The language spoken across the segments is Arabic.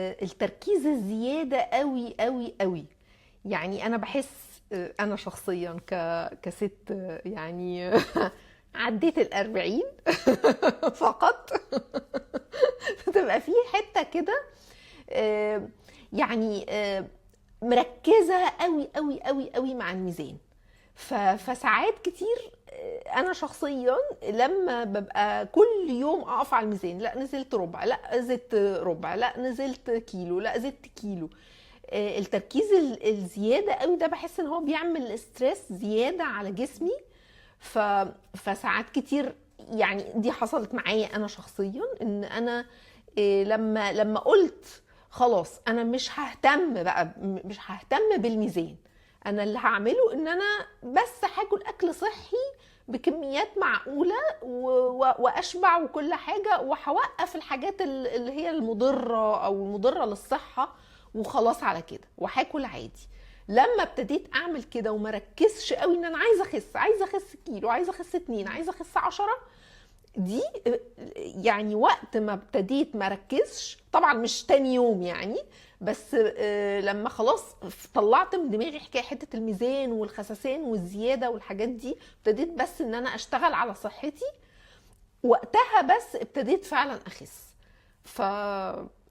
التركيز الزيادة قوي قوي قوي. يعني أنا بحس أنا شخصيا كست يعني عديت ال40 فقط. بتبقى في حتة كده يعني مركزة قوي قوي قوي قوي مع الميزان. فساعات كتير انا شخصيا لما ببقى كل يوم اقف على الميزان، لا نزلت ربع، لا زدت ربع، لا نزلت كيلو، لا زدت كيلو، التركيز الزياده قوي ده بحس ان هو بيعمل ستريس زياده على جسمي. ف... فساعات كتير يعني دي حصلت معايا انا شخصيا، ان انا لما قلت خلاص انا مش ههتم بقى، مش ههتم بالميزان، انا اللي هعمله ان انا بس هاكل اكل صحي بكميات معقولة واشبع وكل حاجة، وهوقف الحاجات اللي هي المضرة او المضرة للصحة، وخلاص على كده وهاكل عادي. لما ابتديت اعمل كده وما ركزش قوي ان انا عايزه اخس كيلو، عايزه اخس 2، عايزه اخس 10، دي يعني وقت ما ابتديت ما ركزش، طبعا مش تاني يوم يعني، بس لما خلاص طلعت من دماغي حته الميزان والخسسان والزياده والحاجات دي، ابتديت بس ان انا اشتغل على صحتي، وقتها بس ابتديت فعلا اخس. ف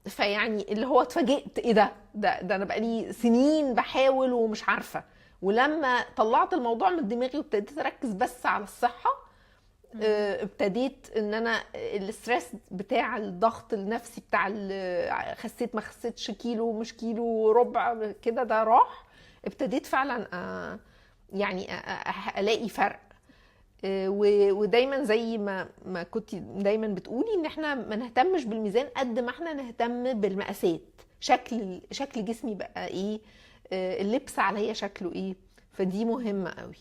فيعني اللي هو اتفاجئت ايه ده انا بقالي سنين بحاول ومش عارفه. ولما طلعت الموضوع من دماغي وابتديت اركز بس على الصحه، ابتديت ان انا الاسترس بتاع الضغط النفسي بتاع خسيت ما خسيتش كيلو مش كيلو ربع كده ده راح. ابتديت فعلا يعني الاقي فرق. ودايما زي ما كنت دايما بتقولي ان احنا ما نهتمش بالميزان قد ما احنا نهتم بالمقاسات، شكل جسمي بقى ايه، اللبس عليا شكله ايه، فدي مهمة قوي.